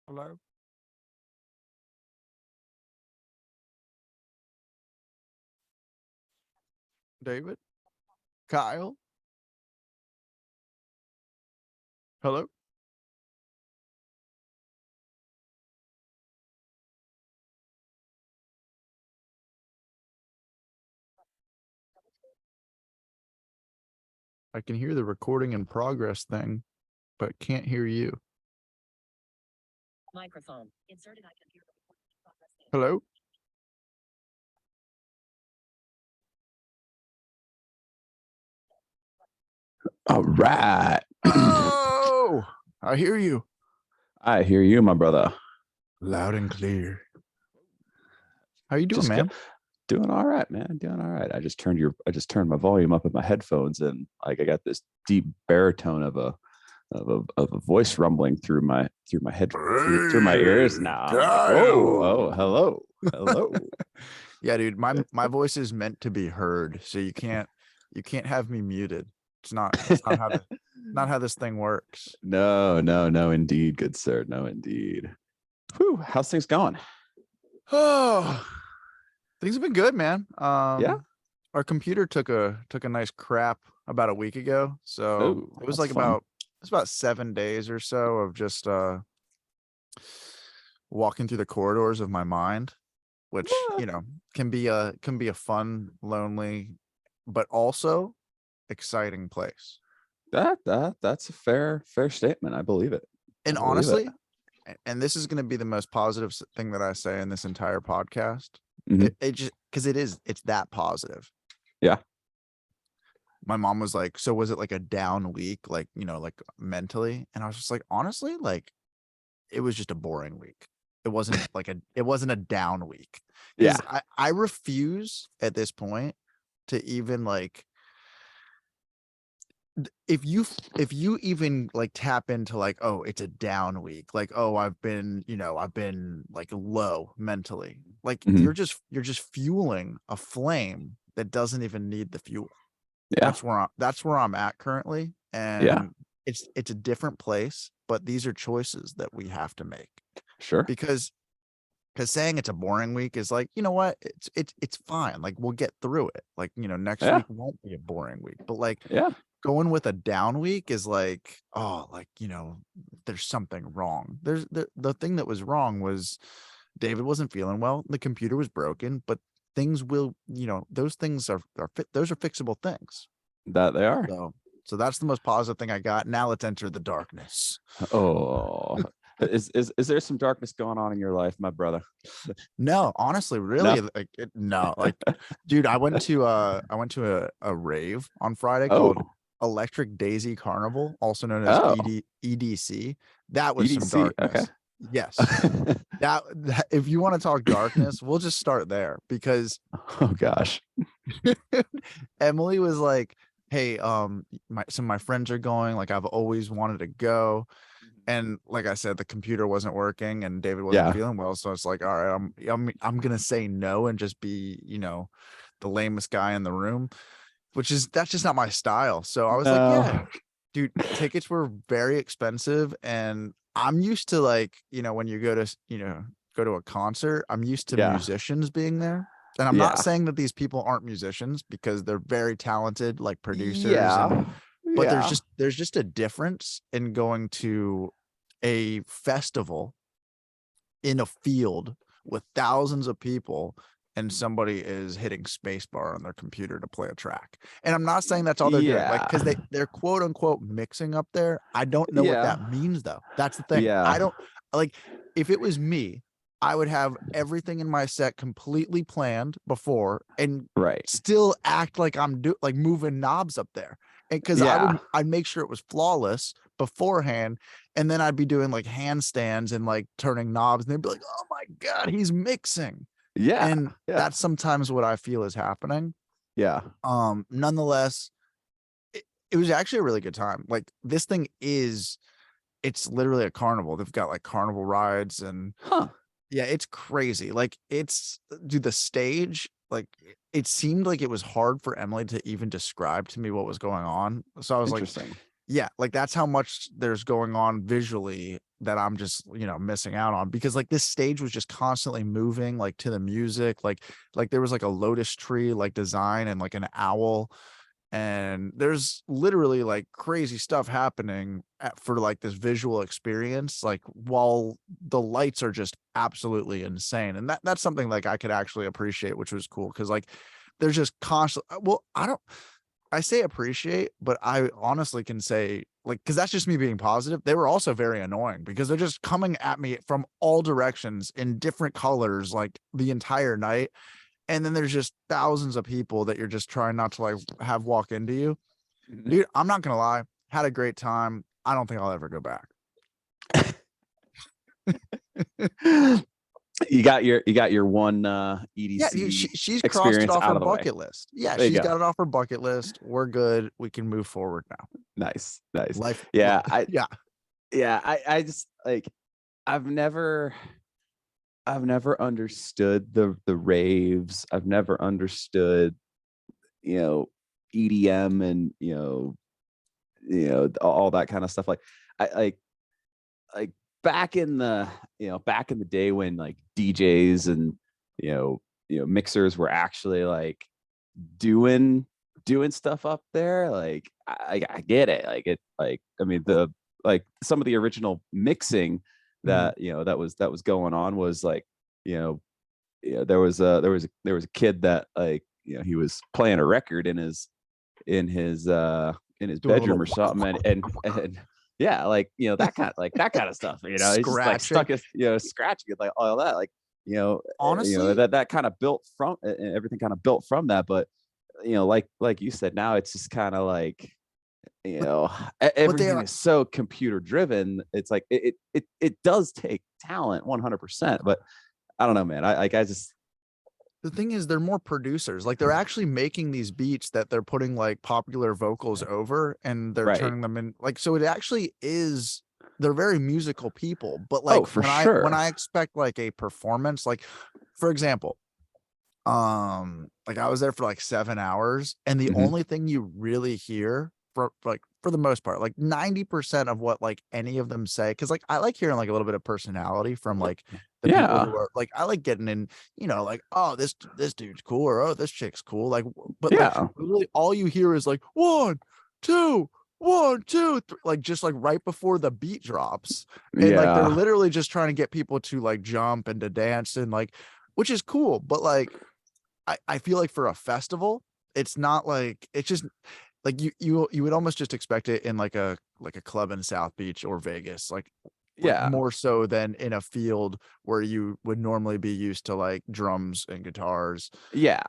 Hello? David? Kyle? Hello? I can hear the recording in progress thing, but can't hear you. Microphone inserted. I can hear. Hello? All right. Oh, I hear you. I hear you, my brother. Loud and clear. How you doing, Just man? doing all right, man. Doing all right. I just turned my volume up in my headphones, and like I got this deep baritone of a voice rumbling through my head through my ears now. I'm like, oh, hello. Yeah, dude, my voice is meant to be heard, so you can't have me muted. It's not how this thing works. No, indeed, good sir. No, indeed. Whew, how's things going? Oh, things have been good, man. Yeah. Our computer took a nice crap about a week ago, so Oh, it was that's like fun. about 7 days or so of just walking through the corridors of my mind, which can be a fun, lonely, but also exciting place. That's a fair statement. I believe it. And I believe it. honestly, and this is going to be the most positive thing that I say in this entire podcast. Mhm. It just because it's that positive. Yeah. My mom was like, so was it like a down week, like, like mentally? And I was just like, honestly, like it was just a boring week. It wasn't a down week. Yeah. Because I refuse at this point to even like if you even like tap into like, oh, it's a down week, like, oh, I've been like low mentally, like Mhm. you're just fueling a flame that doesn't even need the fuel. Yeah. That's where I'm at currently, Yeah. and it's a different place, but these are choices that we have to make. Sure. Because saying it's a boring week is like, you know what, it's fine, like we'll get through it, like, next Yeah. week won't be a boring week, but like Yeah. going with a down week is like, oh, like, there's something wrong. There's the thing that was wrong was David wasn't feeling well, the computer was broken, but things will, those things those are fixable things. That they are. So that's the most positive thing I got. Now let's enter the darkness. Oh, is there some darkness going on in your life, my brother? No, honestly, really, No? like no, like, dude, I went to a rave on Friday called Oh. Electric Daisy Carnival, also known as Oh. EDC. That was some EDC. Okay. darkness. Yes. that if you want to talk darkness, we'll just start there, because Oh gosh. Emily was like, hey, some of my friends are going, like I've always wanted to go. And like I said, the computer wasn't working and David wasn't Yeah. feeling well. So it's like, all right, I'm gonna say no and just be, the lamest guy in the room, that's just not my style. So I was like, yeah, No. dude, tickets were very expensive. And I'm used to, like, when you go to, go to a concert, I'm used to Yeah. musicians being there. And I'm not saying that these people aren't musicians, because they're very talented, like producers. Yeah. But Yeah. there's just a difference in going to a festival in a field with thousands of people and somebody is hitting spacebar on their computer to play a track. And I'm not saying that's all they're doing, like, because they're quote unquote mixing up there. I don't know what that means, though. That's the thing. Yeah. I don't, like, if it was me, I would have everything in my set completely planned before and Right. still act like I'm like moving knobs up there. And because I'd make sure it was flawless beforehand, and then I'd be doing like handstands and like turning knobs, and they'd be like, oh my God, he's mixing. Yeah. And Yeah. that's sometimes what I feel is happening. Yeah. Nonetheless, it was actually a really good time. Like, this thing it's literally a carnival. They've got like carnival rides and yeah, it's crazy. Like, dude, the stage, like, it seemed like it was hard for Emily to even describe to me what was going on. So I was like, Interesting. Yeah, like that's how much there's going on visually that I'm just, missing out on, because like this stage was just constantly moving like to the music, like there was like a lotus tree like design and like an owl, and there's literally like crazy stuff happening for like this visual experience, like while the lights are just absolutely insane. And that's something like I could actually appreciate, which was cool, because like there's just constant, well, I say appreciate, but I honestly can say, like, because that's just me being positive. They were also very annoying because they're just coming at me from all directions in different colors, like the entire night. And then there's just thousands of people that you're just trying not to like have walk into you. Dude, I'm not gonna lie, had a great time. I don't think I'll ever go back. You got your one Yeah, EDC she's crossed it experience off out her of the way. bucket list. Yeah, There you she's go. got it off her bucket list. We're good. We can move forward now. Nice, nice. Life. Yeah, Yeah. I just like I've never understood the raves. I've never understood, EDM and all that kind of stuff. Like I like back in the back in the day when like DJs and mixers were actually like doing stuff up there. Like I get it. Like it like I mean the like some of the original mixing that that was going on was like there was a kid that like he was playing a record in his in his Doing a bedroom little or something, and yeah, like that kind of stuff, he's just like stuck scratching. his scratching it, like all that, like Honestly, that kind of built from everything kind of built from that. But like you said, now it's just kind of like everything are is so computer driven. It's like it does take talent 100%, but I don't know, man. I just the thing is they're more producers. Like they're actually making these beats that they're putting like popular vocals over, and they're right. turning them in, like, so it actually is, they're very musical people. But Oh, like for when sure. I expect like a performance, like for example, like I was there for like 7 hours, and the Mhm. only thing you really hear for the most part, like 90% of what like any of them say, because like I like hearing like a little bit of personality from like the people Yeah. who are like, I like getting in, like, oh, this dude's cool, or oh, this chick's cool, like, but like Yeah. literally all you hear is like 1 2 1 2 3, like just like right before the beat drops. And like they're Yeah. literally just trying to get people to like jump and to dance, and like, which is cool. But like I feel like for a festival, it's not like, it's just like you would almost just expect it in like a club in South Beach or Vegas, like Yeah. more so than in a field where you would normally be used to like drums and guitars. Yeah.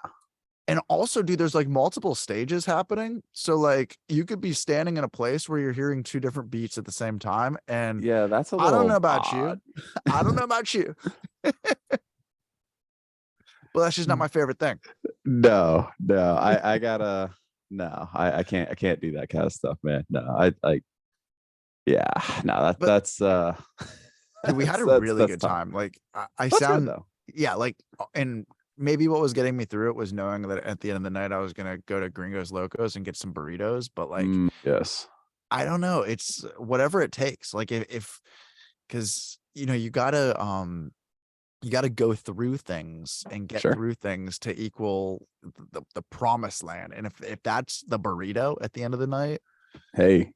And also, dude, there's like multiple stages happening. So like you could be standing in a place where you're hearing two different beats at the same time. And Yeah, that's a I don't know little about odd. you. I don't know about you, but that's just not my favorite thing. No, I gotta no, I can't do that kind of stuff, man. No, yeah, no, But that's dude, we had a that's really good tough. time. Like I That's good sound, though. yeah, like, and maybe what was getting me through it was knowing that at the end of the night I was gonna go to Gringos Locos and get some burritos. But like, Yes. I don't know. It's whatever it takes. Like if because you gotta go through things and get Sure. through things to equal the promised land. And if that's the burrito at the end of the night, Hey.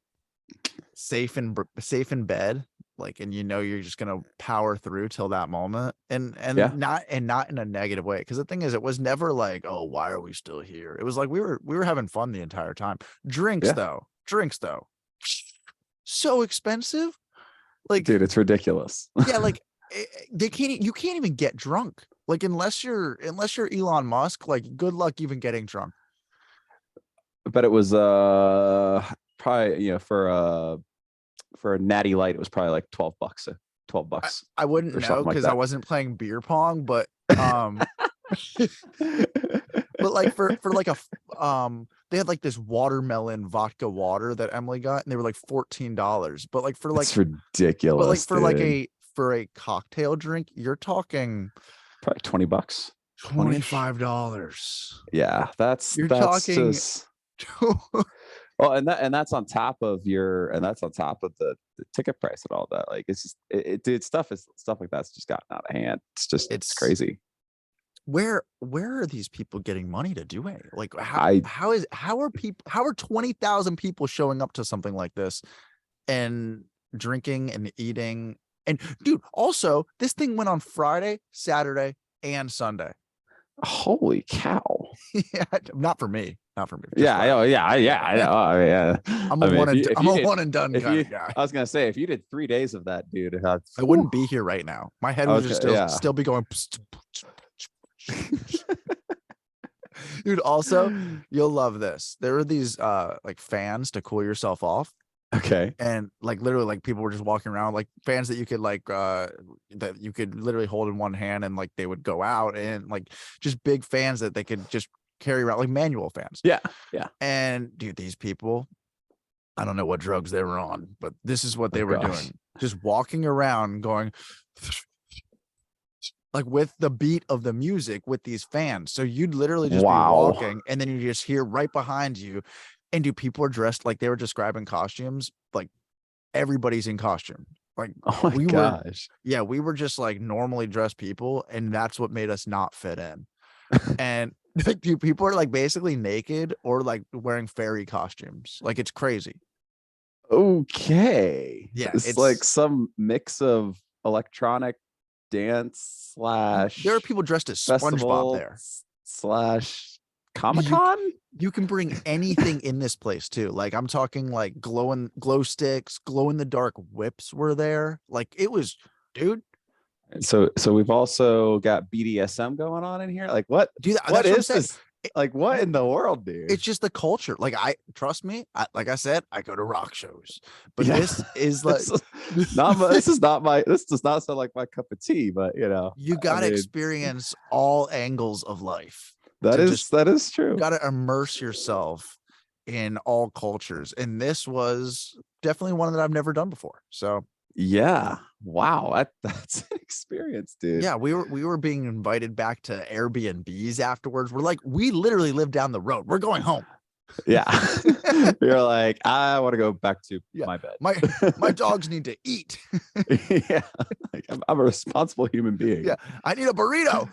safe in bed, like, and you're just gonna power through till that moment, Yeah. and not in a negative way, because the thing is, it was never like, oh, why are we still here? It was like we were having fun the entire time. Drinks Yeah. though, so expensive. Like, Dude, it's ridiculous. yeah, like, you can't even get drunk, like, unless you're Elon Musk, like, good luck even getting drunk. But it was probably for a natty light, it was probably like 12 bucks. 12 I, bucks I wouldn't or know something like because I that. wasn't playing beer pong, but um but like for like they had like this watermelon vodka water that Emily got, and they were like $14. But like It's ridiculous, for like dude. for a cocktail drink, you're talking Probably 20 bucks. 20-ish. $25. Yeah, You're that's talking just Well, and that's on top of the ticket price and all that. Like it's just dude, stuff like that's just gotten out of hand. It's crazy. Where are these people getting money to do it? Like I how are 20,000 people showing up to something like this and drinking and eating? And dude, also this thing went on Friday, Saturday, and Sunday. Holy cow. Yeah, not for me. Not for me. Yeah, I know. Yeah, I know. I mean, yeah. I'm a one and done kind of guy. I was gonna say, if you did 3 days of that, dude, I wouldn't be here right now. My head would just still be going. Dude, also, you'll love this. There are these like fans to cool yourself off. Okay. And like literally like people were just walking around, like fans that you could like that you could literally hold in one hand and like they would go out, and like just big fans that they could just carry around, like manual fans. Yeah. And dude, these people, I don't know what drugs they were on, but this is what they were doing. Just walking around going like with the beat of the music with these fans. So you'd literally just be walking, and then you just hear right behind you. And dude, people are dressed like they were describing costumes. Like everybody's in costume. Like oh my gosh. We were just like normally dressed people, and that's what made us not fit in. And like, dude, people are like basically naked or like wearing fairy costumes. Like it's crazy. Okay. Yeah, it's like some mix of electronic dance / there are people dressed as festival SpongeBob there / Comic-Con. You can bring anything in this place too. Like I'm talking like glow sticks, glow in the dark whips were there. Like it was, dude. So we've also got BDSM going on in here. Like what? Dude, what is this? Like what in the world, dude? It's just the culture. Like trust me. Like I said, I go to rock shows, but yeah. this is like this does not sound like my cup of tea. But you know, you got to experience all angles of life. That is true. You got to immerse yourself in all cultures, and this was definitely one that I've never done before. So yeah, wow, that's an experience, dude. Yeah, we were being invited back to Airbnbs afterwards. We're like, we literally live down the road. We're going home. Yeah, you're like, I want to go back to my bed. My dogs need to eat. Yeah, like, I'm a responsible human being. Yeah, I need a burrito.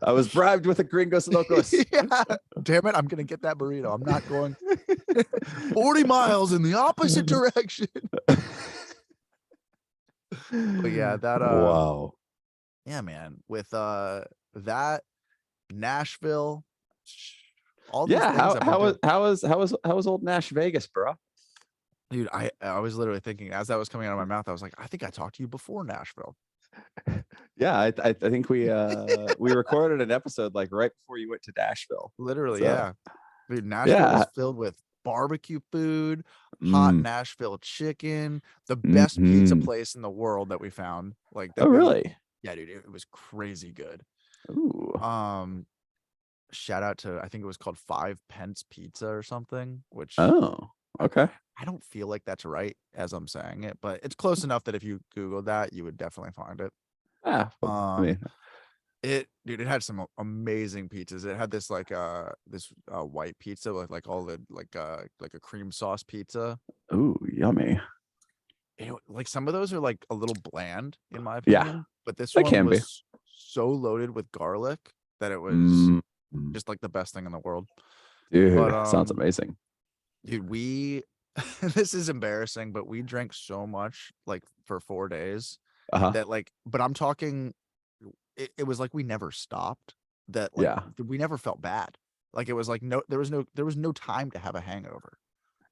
I was bribed with a Gringos Locos. Yeah, damn it, I'm gonna get that burrito. I'm not going 40 miles in the opposite direction. But yeah, that wow. Yeah, man. With that Nashville, all these things how was old Nash Vegas, bro? Dude, I was literally thinking as that was coming out of my mouth, I was like, I think I talked to you before Nashville. Yeah, I think we recorded an episode like right before you went to Nashville. Literally, yeah. Dude, Nashville is filled with barbecue food, hot Nashville chicken, the best pizza place in the world that we found. Like that. Oh, really? Yeah, dude, it was crazy good. Ooh. Shout out to, I think it was called 5 Pence Pizza or something, which okay. I don't feel like that's right as I'm saying it, but it's close enough that if you Google that, you would definitely find it. Yeah. I mean, it had some amazing pizzas. It had this like this white pizza with like all the like a cream sauce pizza. Ooh, yummy. Like some of those are like a little bland in my opinion, but this one was so loaded with garlic that it was just like the best thing in the world. Dude, sounds amazing. Dude, this is embarrassing, but we drank so much like for 4 days that like, but I'm talking, it was like we never stopped. That like we never felt bad. Like it was like there was no time to have a hangover.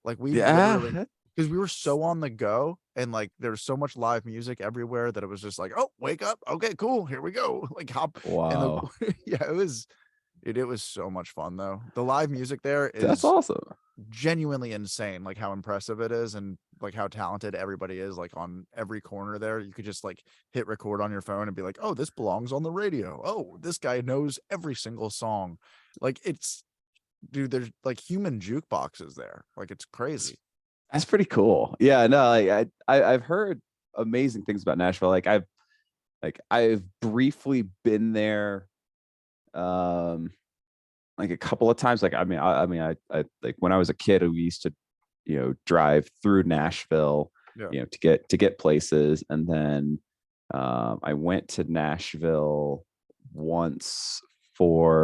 Like we because we were so on the go and like there was so much live music everywhere that it was just like, oh, wake up, okay, cool, here we go. Like hop. Wow. Yeah, it was so much fun though. The live music there is that's awesome. Genuinely insane, like how impressive it is and like how talented everybody is. Like on every corner there, you could just like hit record on your phone and be like, oh, this belongs on the radio. Oh, this guy knows every single song. Like it's, dude, there's like human jukeboxes there. Like it's crazy. That's pretty cool. Yeah, no, like I've heard amazing things about Nashville. Like I've briefly been there like a couple of times. Like, I like when I was a kid, we used to, drive through Nashville, Yeah. to get places. And then I went to Nashville once for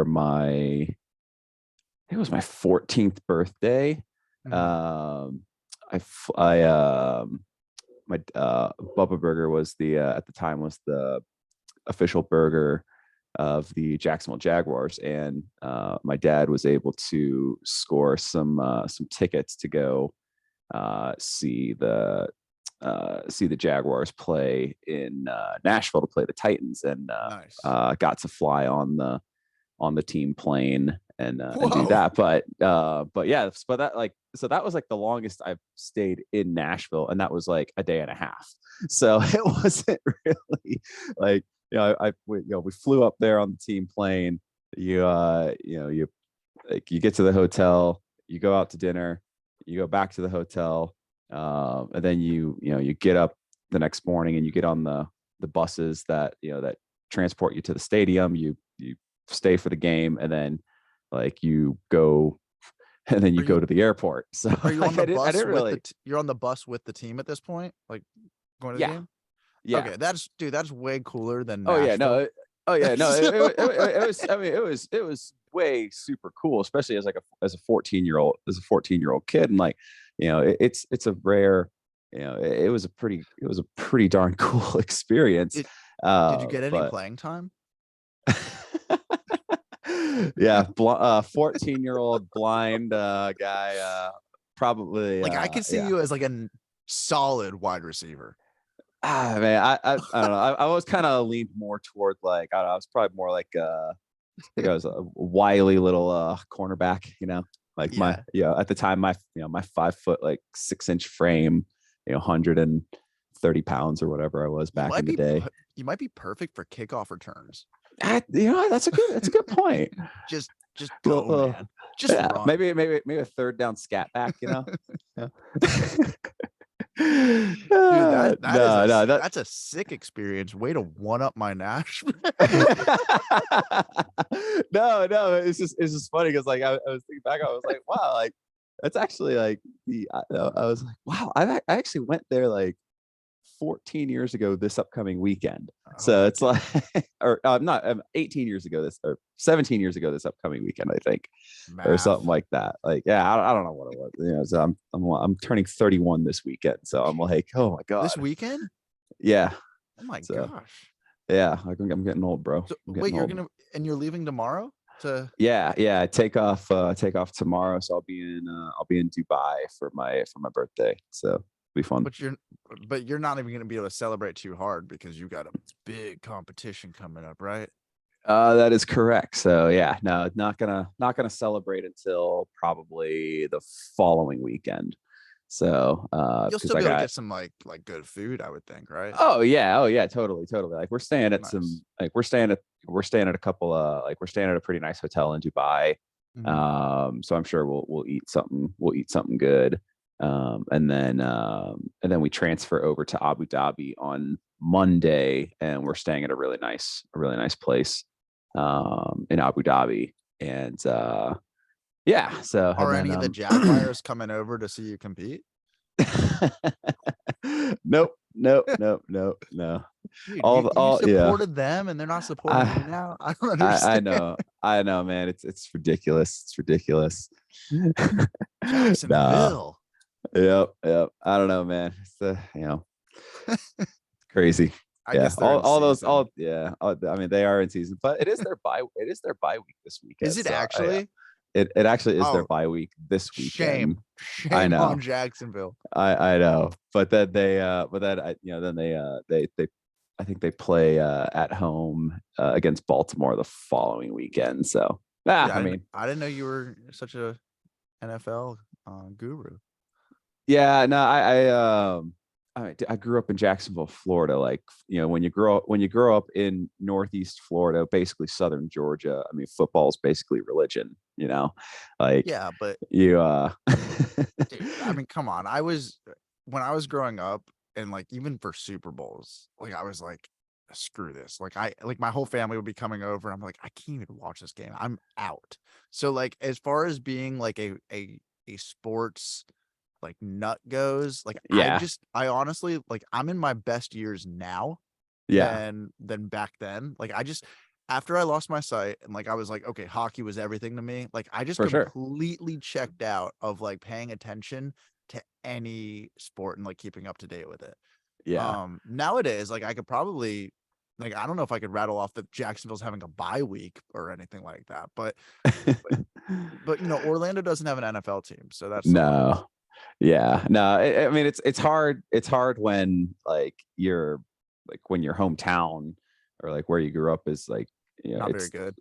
it was my 14th birthday. Mhm. My Bubba Burger was at the time was the official burger of the Jacksonville Jaguars, and my dad was able to score some tickets to go see the Jaguars play in Nashville, to play the Titans, and Nice. got to fly on the team plane and do Whoa. that. But yeah, but that was like the longest I've stayed in Nashville, and that was like a day and a half. So it wasn't really like, we flew up there on the team plane. You get to the hotel, you go out to dinner, you go back to the hotel, and then you get up the next morning and you get on the buses that transport you to the stadium. You stay for the game, and then you go to the airport. So Are you on I the bus didn't with really. you're on the bus with the team at this point? Like going to the Yeah, game? yeah. Okay, that's way cooler than Oh yeah, no. Nashville. Oh yeah, no. It was. I mean, it was way super cool, especially as as a 14-year-old kid, and it's a rare. It was a pretty darn cool experience. Did you get any But playing time? yeah, 14-year-old blind guy, probably. Like I could see Yeah. you as like a solid wide receiver. Man, I don't know. I was kind of leaned more toward, like, I don't know, I was probably more like I think I was a wily little cornerback, like Yeah. at the time, my 5 foot, like 6-inch frame, 130 pounds or whatever I was back in the day. You might be perfect for kickoff returns. That's a good point. Just go, man. Just Yeah, run. maybe a third down scat back, Yeah. Dude, that's a sick experience. Way to one up my Nashville. No, it's just funny because, like, I was thinking back, I was like, wow, like that's actually like I was like, wow, I actually went there like 14 years ago this upcoming weekend. So it's like, or not 18 years ago or 17 years ago this upcoming weekend, I think, or something like that. Like, yeah, I don't know what it was. So I'm turning 31 this weekend, so I'm like, oh my god, this weekend? Yeah. Oh my gosh. Yeah, I'm getting old, bro. So, wait, you're leaving tomorrow to? Yeah. I take off tomorrow, so I'll be in Dubai for my birthday. So be fun. But you're not even going to be able to celebrate too hard because you got a big competition coming up, right? That is correct. So yeah, no, not gonna celebrate until probably the following weekend. So You'll still be able to get some like good food, I would think, right? Oh yeah, totally. Like we're staying at Nice. we're staying at a couple of, we're staying at a pretty nice hotel in Dubai. Mhm. So I'm sure we'll eat something good. And then we transfer over to Abu Dhabi on Monday, and we're staying at a really nice place in Abu Dhabi. And yeah, so Are any of the Jaguars coming over to see you compete? Nope. Dude, You supported them and they're not supporting you now. I don't understand. I know, man. It's ridiculous. Jacksonville. Yep. I don't know, man. It's crazy. I guess they're all those, season. I mean, they are in season, but it is their bye week this weekend. Is it actually? It actually is their bye week this weekend. Shame I know. on Jacksonville. I know, but then they I think they play at home against Baltimore the following weekend. So I didn't know you were such a NFL guru. Yeah, no, I grew up in Jacksonville, Florida. Like, when you grow up in Northeast Florida, basically Southern Georgia, I mean, football is basically religion, like, yeah, but you, dude, I mean, come on. When I was growing up, and like even for Super Bowls, like I was like, screw this. Like my whole family would be coming over. I'm like, I can't even watch this game. I'm out. So like as far as being like a sports like nut goes, like Yeah. I honestly like I'm in my best years now Yeah. than back then. Like I just after I lost my sight and like I was like, okay, hockey was everything to me. Like I just For sure. completely checked out of like paying attention to any sport and like keeping up to date with it. Yeah. Nowadays, like I could probably like I don't know if I could rattle off that Jacksonville's having a bye week or anything like that, but you know, Orlando doesn't have an NFL team, so that's something. No. Yeah. No, I mean it's hard. It's hard when like when your hometown or like where you grew up is like, Not very it's good.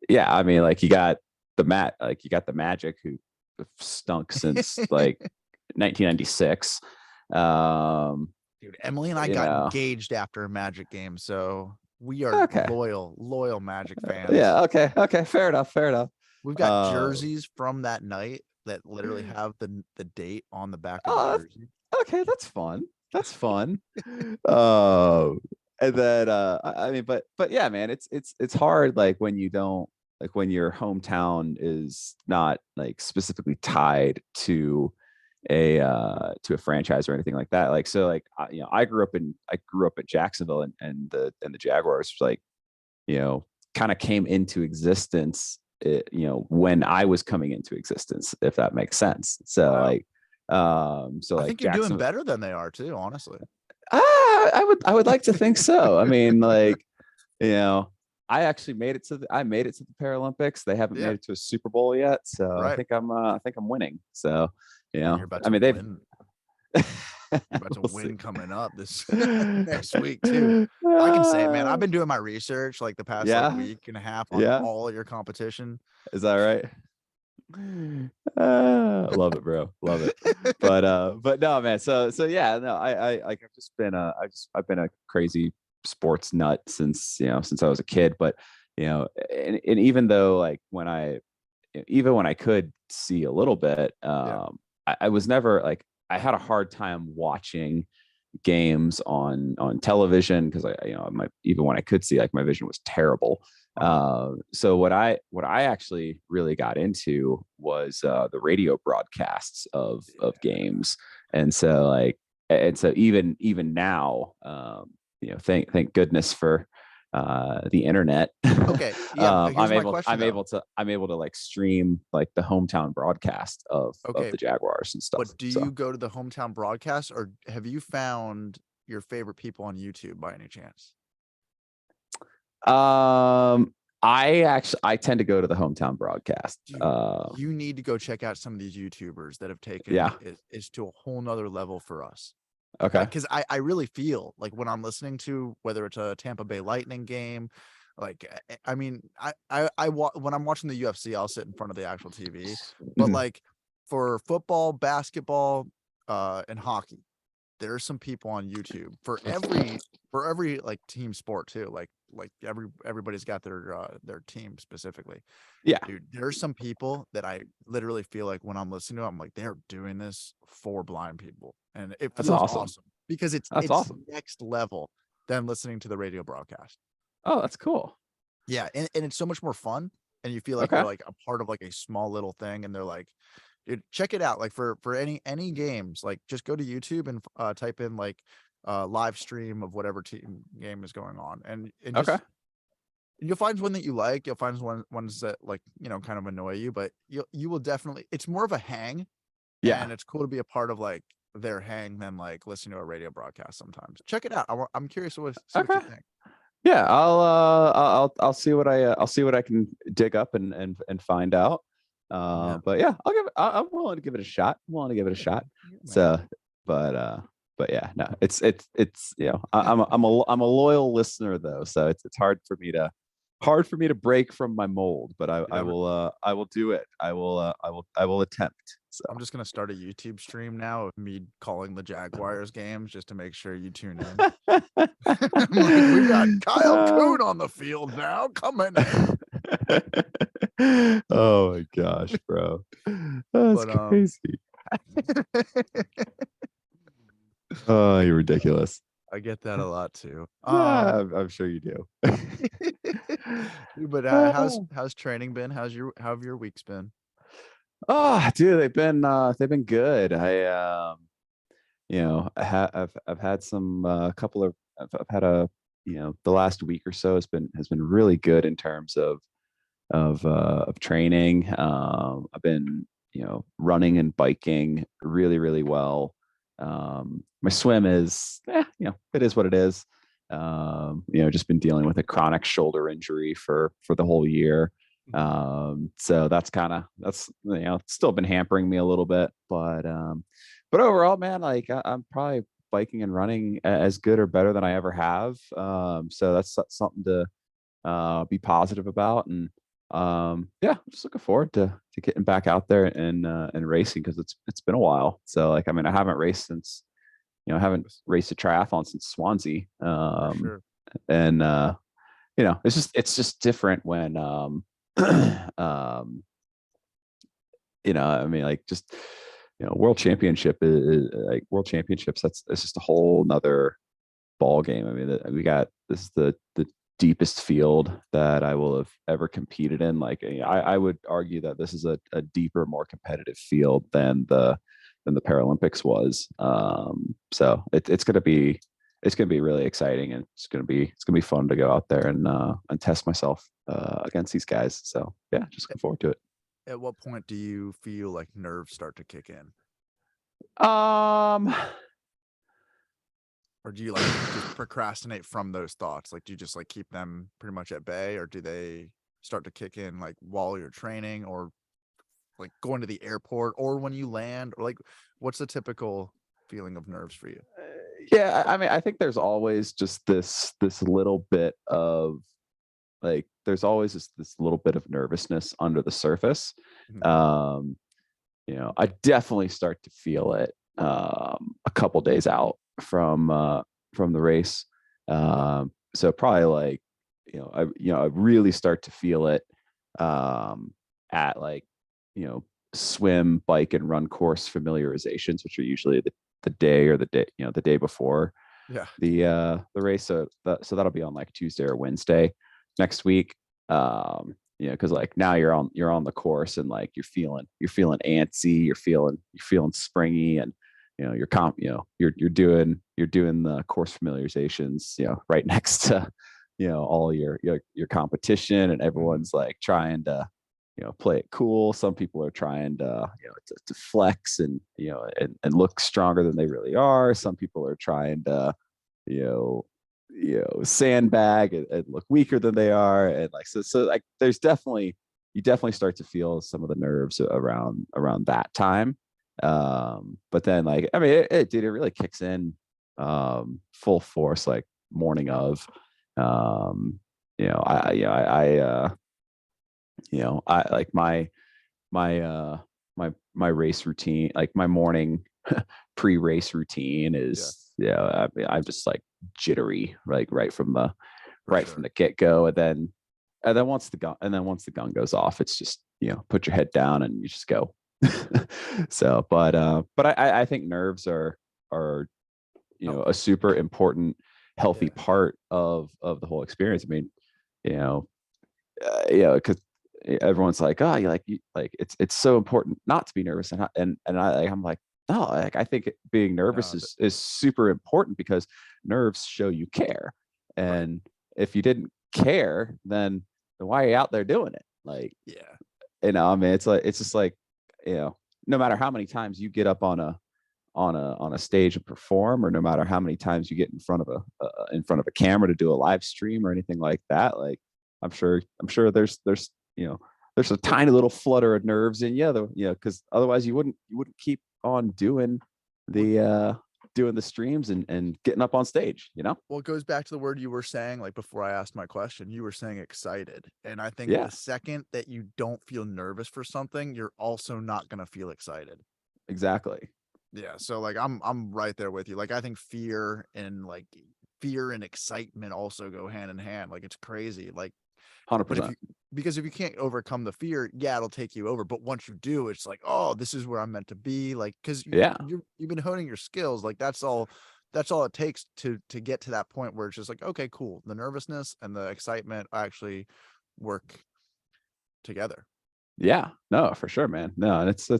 yeah, I mean like you got the Magic who have stunk since like 1996. Dude, Emily and I You got know. engaged after a Magic game, so we are Okay. loyal Magic fans. Yeah, okay. Fair enough. We've got jerseys from that night that literally have the date on the back of the Oh, jersey. okay, that's fun. That's fun. uh, and then I mean, but yeah, man, it's hard like when you don't like when your hometown is not like specifically tied to a franchise or anything like that. Like so, like I grew up in Jacksonville, and the Jaguars like kind of came into existence. When I was coming into existence, if that makes sense. So Wow. like, I think you're doing Jackson. better than they are too, honestly. I would like to think so. I mean, like, I actually made it to the Paralympics. They haven't made it to a Super Bowl yet, so Right. I think I'm winning. So, You're about to I mean, win. You're about to we'll win see. coming up this next week too. I can say it, man. I've been doing my research like the past like Yeah, week and a half on yeah. all your competition. Is that right? Love it, bro. Love it. But no, man. So yeah, no, like I've been a crazy sports nut since I was a kid. But and even though like even when I could see a little bit, I was never like I had a hard time watching games on television because even when I could see, like my vision was terrible. So what I actually really got into was the radio broadcasts of games, and so even now, thank goodness for the internet. Okay, yeah. Here's my question. I'm able to like stream like the hometown broadcast of Okay, the Jaguars and stuff. but do you go to the hometown broadcast, or have you found your favorite people on YouTube by any chance? I tend to go to the hometown broadcast. Dude, you need to go check out some of these YouTubers that have taken it to a whole nother level for us. Okay. Because I really feel like when I'm listening to whether it's a Tampa Bay Lightning game, like I mean, when I'm watching the UFC, I'll sit in front of the actual TV. But like for football, basketball, and hockey, there are some people on YouTube for every like team sport too. Like everybody's got their team specifically. Yeah, dude, there's some people that I literally feel like when I'm listening to, I'm like they're doing this for blind people, and it feels awesome because it's awesome. Next level than listening to the radio broadcast. Oh, that's cool. Yeah, and it's so much more fun, and you feel like you're like a part of like a small little thing, and they're like, dude, check it out. Like for any games, like just go to YouTube and type in like live stream of whatever team game is going on, and just you'll find one that you like. You'll find ones that like kind of annoy you, but you will definitely. It's more of a hang, and it's cool to be a part of like their hang than like listening to a radio broadcast. Sometimes check it out. I'm curious what you think. Yeah, I'll see what I can dig up and find out. But yeah, I'm willing to give it a shot. So, but yeah, no, it's I'm a loyal listener though, so it's hard for me to break from my mold, but I will do it. I will attempt. So I'm just gonna start a YouTube stream now of me calling the Jaguars games just to make sure you tune in. I'm like, we got Kyle Coon on the field now, coming in. Oh my gosh, bro, that's crazy. Oh, you're ridiculous. I get that a lot too. Yeah, I'm sure you do. But Ah. how's training been? How have your weeks been? Oh, dude, they've been good. I've had some couple of I've had a the last week or so has been really good in terms of training. I've been running and biking really well. My swim is it is what it is. Just been dealing with a chronic shoulder injury for the whole year. So that's still been hampering me a little bit, but overall, man, like I'm probably biking and running as good or better than I ever have. So that's something to be positive about. And yeah, I'm just looking forward to getting back out there and racing, because it's been a while. So like, I mean, I haven't raced since I haven't raced a triathlon since Swansea. For sure. And it's just different when um I mean, like, just world championship is like world championships. It's just a whole nother ball game. I mean, this is the deepest field that I will have ever competed in. Like, I would argue that this is a deeper, more competitive field than the Paralympics was. So it's gonna be really exciting, and it's gonna be fun to go out there and test myself against these guys. So yeah, just looking forward to it. At what point do you feel like nerves start to kick in? Um, Or do you like just procrastinate from those thoughts? Like, do you just like keep them pretty much at bay, or do they start to kick in like while you're training, or like going to the airport, or when you land, or like what's the typical feeling of nerves for you? yeah, I mean, I think there's always just this little bit of, like, there's always this little bit of nervousness under the surface. Mhm. Um, I definitely start to feel it a couple days out from the race. So probably, like, I really start to feel it at, like, you know swim, bike, and run course familiarizations, which are usually the day, or the day before Yeah. the race. So that'll be on like Tuesday or Wednesday next week. Because like now you're on the course, and like you're feeling antsy, you're feeling springy, and you're doing the course familiarizations right next to all your competition, and everyone's like trying to play it cool. Some people are trying to flex and look stronger than they really are. Some people are trying to you know sandbag and look weaker than they are, and like, so like, you definitely start to feel some of the nerves around that time. But then, like, I mean, it really kicks in full force, like, morning of. I like my race routine, like my morning pre-race routine Yeah, is, I mean, I'm just like jittery, like for right from sure. the get-go. And then once the gun goes off, it's just put your head down and you just go. So, but I think nerves are Oh, a super important, healthy yeah. part of the whole experience. I mean, you know because everyone's like, oh, you like it's so important not to be nervous, and I'm like, no, like, I think being nervous No, is super important, because nerves show you care. right. And if you didn't care, then why are you out there doing it? Like, Yeah. I mean, it's just like, no matter how many times you get up on a stage and perform, or no matter how many times you get in front of a camera to do a live stream or anything like that, like, I'm sure there's a tiny little flutter of nerves in you, because otherwise you wouldn't keep on Well, the uh doing the streams and getting up on stage. well, it goes back to the word you were saying, like before I asked my question, you were saying excited. And I think Yeah, the second that you don't feel nervous for something, you're also not gonna feel excited. exactly. Yeah, so like I'm right there with you. Like I think fear and excitement also go hand in hand. Like it's crazy. Like, but if 100%. you because if you can't overcome the fear, yeah, it'll take you over. But once you do, it's like, oh, this is where I'm meant to be. Like, because Yeah. you've been honing your skills. Like that's all that's all it takes to get to that point where it's just like, okay, cool. The nervousness and the excitement actually work together. Yeah, no, for sure, man. No, and it's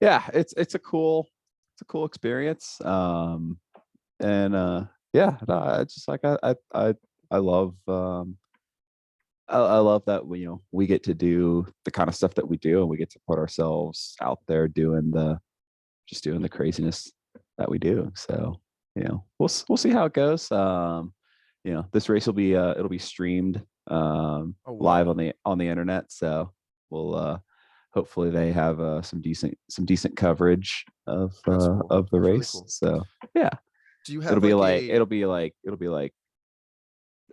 yeah, it's a cool experience. And yeah, no, it's just like I love I love that we get to do the kind of stuff that we do, and we get to put ourselves out there doing the craziness that we do. So we'll see how it goes. This race will be it'll be streamed live wow. on the internet. So we'll hopefully they have some decent coverage of That's cool. of the That's really race. cool. So yeah, Do you have it'll be like like it'll be like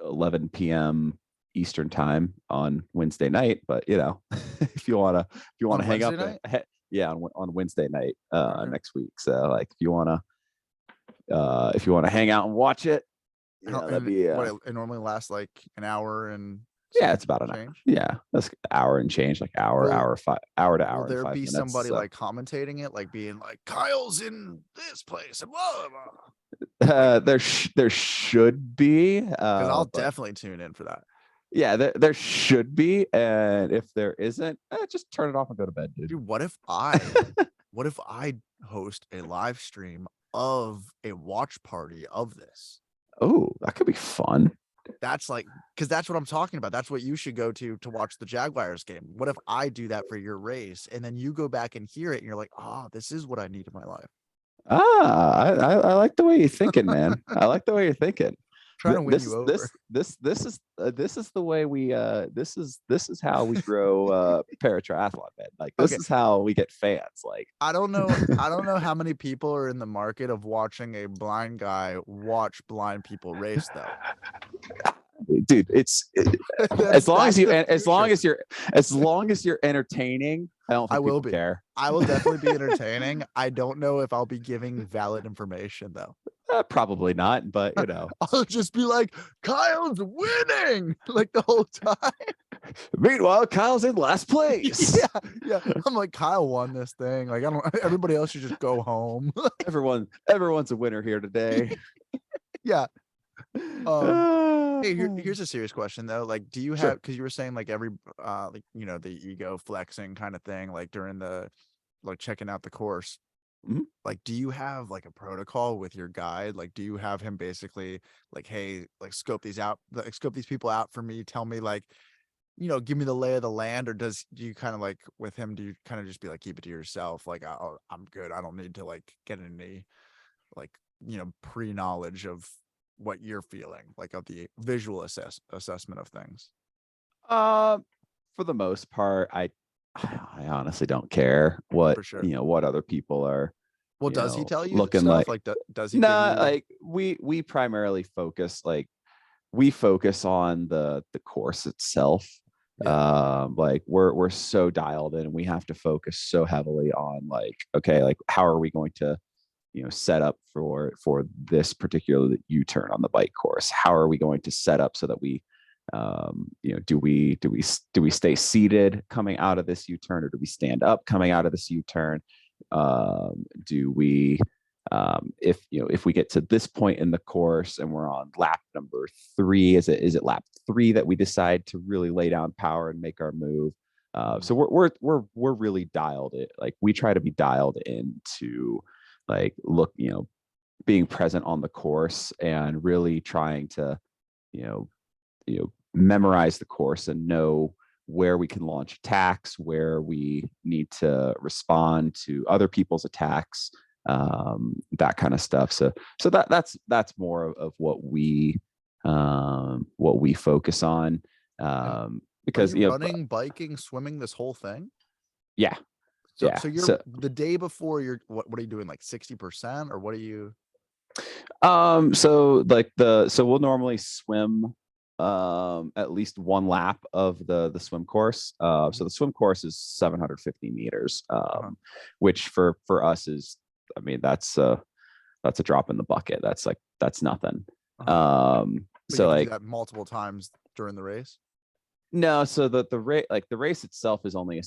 11 p.m. Eastern time on Wednesday night. But if you wanna on hang Wednesday up, night? yeah, on Wednesday night Okay. next week. So like if you wanna hang out and watch it, that'd be What it normally lasts like an hour and yeah, some it's about an hour. change. Yeah, that's hour and change, like hour to Will hour and there 5 be minutes. somebody So. like commentating it, like being like, Kyle's in this place and blah, blah, blah. There should be, Because I'll but definitely tune in for that. yeah, there should be, and if there isn't, just turn it off and go to bed, dude. Dude, what if I host a live stream of a watch party of this? Oh, that could be fun. That's like, because that's what I'm talking about. That's what you should go to watch the Jaguars game. What if I do that for your race, and then you go back and hear it, and you're like, oh, this is what I need in my life. I like the way you're thinking, man. I like the way you're thinking. Trying to win you over. This is the way we this is how we grow paratriathlon, man. Like this Okay. is how we get fans. Like I don't know how many people are in the market of watching a blind guy watch blind people race, though. dude, it's as long as you're entertaining, I don't think I will people be. care. I will definitely be entertaining. I don't know if I'll be giving valid information, though. Probably not, but I'll just be like, Kyle's winning like the whole time. Meanwhile, Kyle's in last place. Yeah. I'm like, Kyle won this thing. Like, I don't. Everybody else should just go home. Everyone's a winner here today. Yeah. Hey, Hmm. here's a serious question though. Like, do you Sure. have, because you were saying like every like the ego flexing kind of thing, like during the like checking out the course. Mhm. Like, do you have like a protocol with your guide? Like, do you have him basically like, hey, like scope these people out for me, tell me like, give me the lay of the land? Or do you kind of like with him, do you kind of just be like, keep it to yourself, like, I'm good, I don't need to like get any like pre-knowledge of what you're feeling, like of the visual assessment of things? For the most part, I honestly don't care what For sure. what other people are Well, does he tell you looking stuff like. does he give Nah, you like we primarily focus on the course itself. Like we're so dialed in, and we have to focus so heavily on like, okay, like how are we going to set up for this particular U-turn on the bike course? How are we going to set up so that we do we stay seated coming out of this U-turn, or do we stand up coming out of this U-turn? Do we if we get to this point in the course and we're on lap number 3, is it lap 3 that we decide to really lay down power and make our move? So we're really dialed it. Like we try to be dialed into like being present on the course and really trying to memorize the course and know where we can launch attacks, where we need to respond to other people's attacks, that kind of stuff. So that's more of what we focus on, because are you running, biking, swimming, this whole thing? Yeah. So you're the day before, you're what are you doing, like 60%, or what are you? So we'll normally swim at least one lap of the swim course. So the swim course is 750 meters, which for us is, I mean, that's a drop in the bucket. That's nothing. But So you have to like do that multiple times during the race. No, so the rate, like the race itself is only a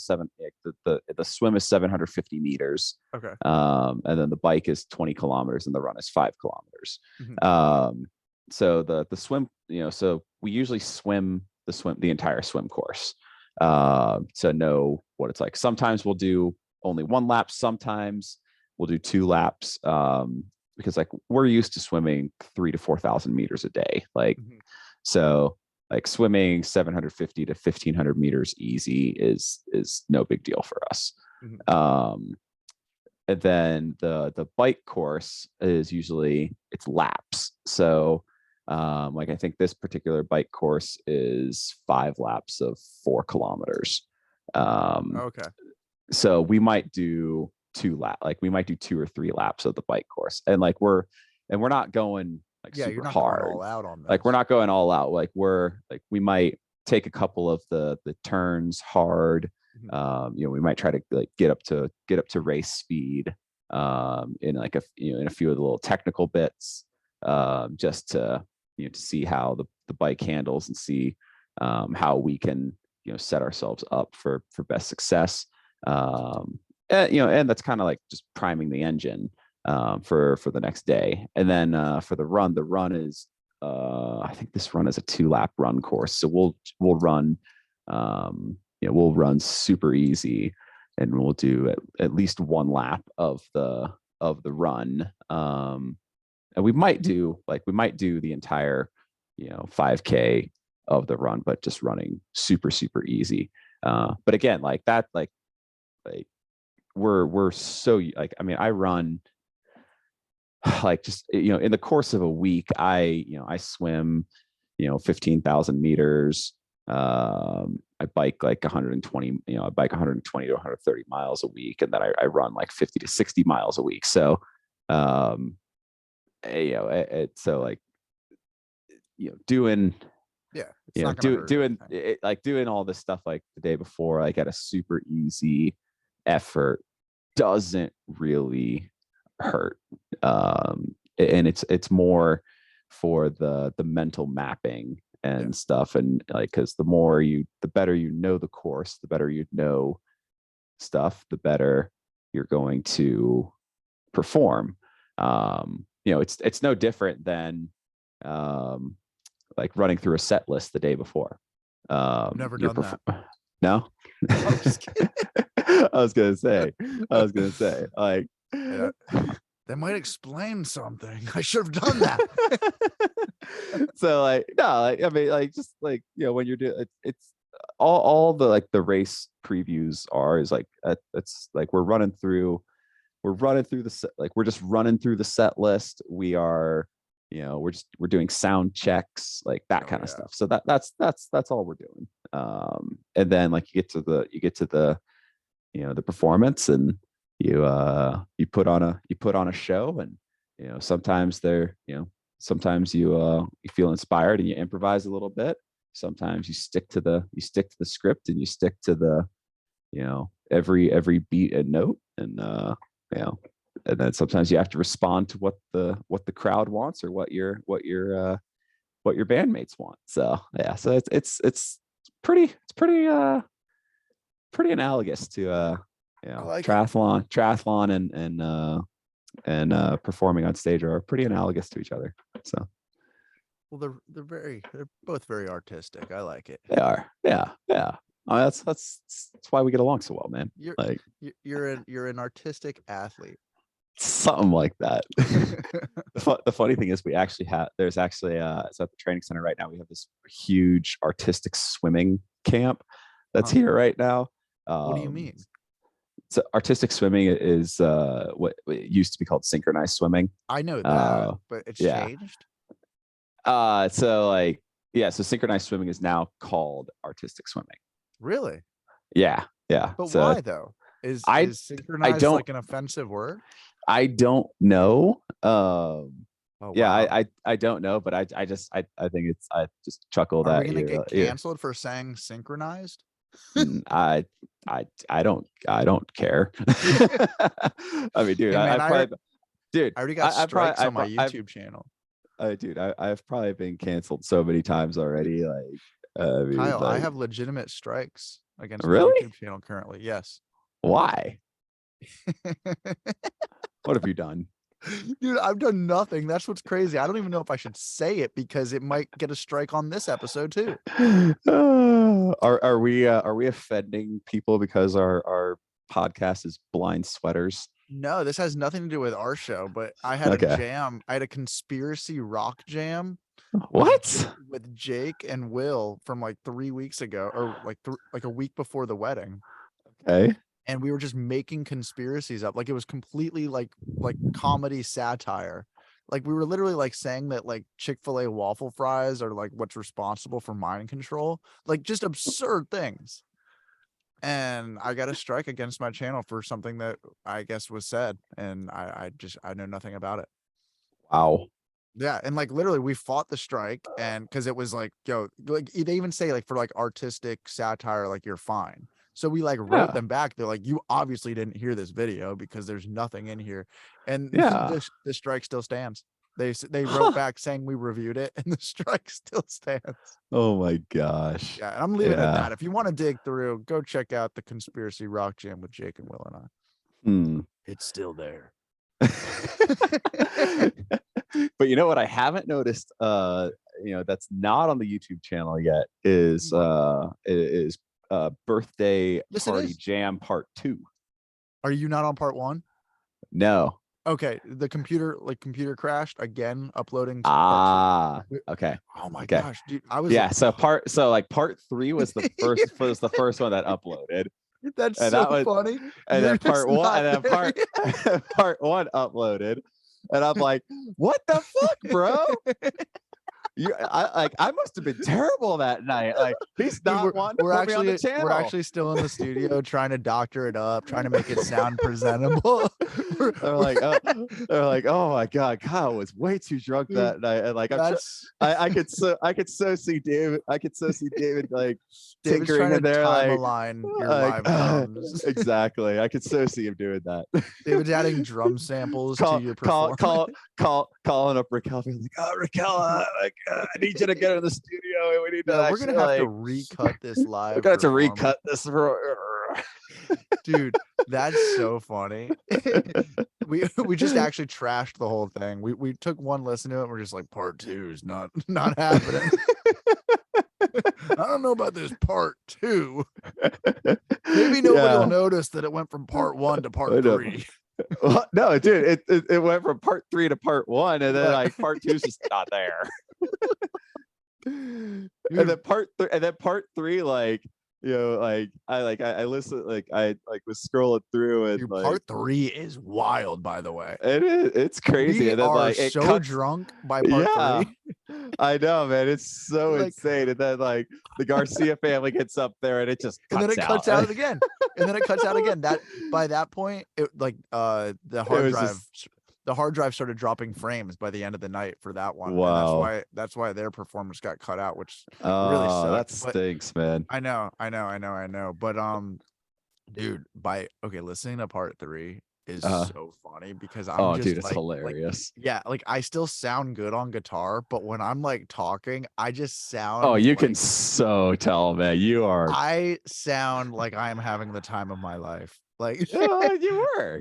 the swim is 750 meters. Okay. And then the bike is 20 kilometers and the run is 5 kilometers. Mhm. So the swim, so we usually swim the entire swim course to know what it's like. Sometimes we'll do only one lap, sometimes we'll do 2 laps, because like we're used to swimming 3,000 to 4,000 meters a day. Like, Mhm. so like swimming 750 to 1,500 meters easy is no big deal for us. Mhm. And then the bike course is usually it's laps. So like I think this particular bike course is 5 laps of 4 kilometers. Okay. So we might do we might do 2 or 3 laps of the bike course, and like we're not going like Yeah, super you're not hard. going all out on this. Like we're not going all out. Like we might take a couple of the turns hard. Mhm. We might try to like get up to race speed in like in a few of the little technical bits, just to to see how the bike handles and see how we can set ourselves up for best success. And that's kind of like just priming the engine for the next day. And then for the run is I think this run is a 2-lap run course. So we'll run we'll run super easy, and we'll do at least 1 lap of the run. And we might do the entire 5K of the run, but just running super easy. But again, like that, like we're so like, I mean, I run like just in the course of a week, I swim 15,000 meters. I bike like 120, I bike 120 to 130 miles a week, and then I run like 50 to 60 miles a week. So so like doing Yeah, it's not gonna hurt doing anything. it, like doing all this stuff like the day before, like at a super easy effort, doesn't really hurt. And it's more for the mental mapping and Yeah. stuff, and like because the better you know the course, the better you know stuff, the better you're going to perform. It's no different than like running through a set list the day before. I've never done that. No. I'm just kidding. I was gonna say like Yeah, that might explain something. I should have done that. so like no, like I mean, like just like when you're doing it's all the like the race previews is like it's like we're running through the set, like we're just running through the set list. We are we're doing sound checks, like that kind of stuff. So that's all we're doing. And then like you get to the the performance, and you put on a show, and sometimes sometimes you feel inspired and you improvise a little bit. Sometimes you stick to the script, and you stick to the every beat and note, and and then sometimes you have to respond to what the crowd wants, or what your bandmates want. So yeah, so it's pretty analogous to I like it. triathlon and performing on stage are pretty analogous to each other. So Well, they're both very artistic. I like it. they are. Yeah. That's why we get along so well, man. You're Like you're an artistic athlete. something like that. The funny thing is, there's actually so at the training center right now, we have this huge artistic swimming camp that's here right now. What do you mean? So artistic swimming is what it used to be called synchronized swimming. I know that, but it's changed. So synchronized swimming is now called artistic swimming. Really? Yeah. But so why though? Is synchronized like an offensive word? I don't know. Oh, yeah, wow. I don't know, but I think it's, I just chuckled Are at we gonna you. get canceled for saying synchronized? I don't care. I mean, dude, Hey, man, I already got strikes on my I've YouTube channel. dude, I've probably been canceled so many times already. Like I mean, Kyle, I like, have legitimate strikes against my really? YouTube channel currently. Yes. Why? What have you done? Dude, I've done nothing. That's what's crazy. I don't even know if I should say it because it might get a strike on this episode too. Are we offending people because our podcast is blind sweaters? No, this has nothing to do with our show, but I had a Okay. jam. I had a conspiracy rock jam What? with Jake and Will from like 3 weeks ago, or like a week before the wedding. Okay. And we were just making conspiracies up. Like it was completely like comedy satire. Like we were literally like saying that like Chick-fil-A waffle fries are like what's responsible for mind control. Like just absurd things. And I got a strike against my channel for something that I guess was said. And I know nothing about it. Wow. Yeah, and like literally we fought the strike, and because it was like, yo, like they even say like for like artistic satire, like you're fine. So we like wrote Yeah. them back. They're like, you obviously didn't hear this video because there's nothing in here. And Yeah. the strike still stands. They Huh. wrote back saying we reviewed it, and the strike still stands. Oh my gosh. Yeah, and I'm leaving it at Yeah. that. If you want to dig through, go check out the Conspiracy Rock Jam with Jake and Will and I. Hmm. It's still there. But you know what I haven't noticed, that's not on the YouTube channel yet is birthday Yes, it party is. jam part 2. Are you not on part 1? No. Okay, the computer crashed again, uploading to part 2. Okay. Oh my Okay. gosh, dude! I was Yeah, like, so part 3 was the first one that uploaded. that's And so that was, funny. and You're then part just 1 not and then there part part 1 uploaded. And I'm like, what the fuck, bro? I must have been terrible that night. Like he's Dude, not wanting to put me on the channel. we're actually still in the studio trying to doctor it up, trying to make it sound presentable. They're like, oh my god, Kyle was way too drunk Dude, that night, and like I could so see David. I could so see David like David's tinkering trying in to there, time like, align your like, live drums. exactly. I could so see him doing that. David's adding drum samples to your performance. Calling up Raquel, being like, oh Raquel, I need you to get in the studio, and we need to. Yeah, we're gonna have to like, recut this live. we're gonna have to performance. recut this. Dude, that's so funny. we just actually trashed the whole thing. We took one listen to it, and we're just like, part 2 is not happening. I don't know about this part 2. Maybe nobody will notice that it went from part 1 to part 3. Well, no, dude, it went from part 3 to part 1, and then like part 2 is just not there. And then part 3, like, I listened, like I was scrolling through, and Dude, like, part 3 is wild, by the way. it's crazy. We and then are like it so cuts, drunk by part 3. I know, man, it's so Like- insane. And then like the Garcia family gets up there, and it just cuts And then it cuts out again. And then it cuts out again. That by that point, it like the hard drive started dropping frames by the end of the night for that one. Wow. And that's why their performance got cut out, which Oh, really sucked. that But stinks, man. I know. But dude, listening to part 3 is so funny because I'm just dude, it's like, hilarious. yeah, like I still sound good on guitar, but when I'm like talking, I just sound. Oh, you like, can so tell, man. You are. I sound like I'm having the time of my life. Like you were.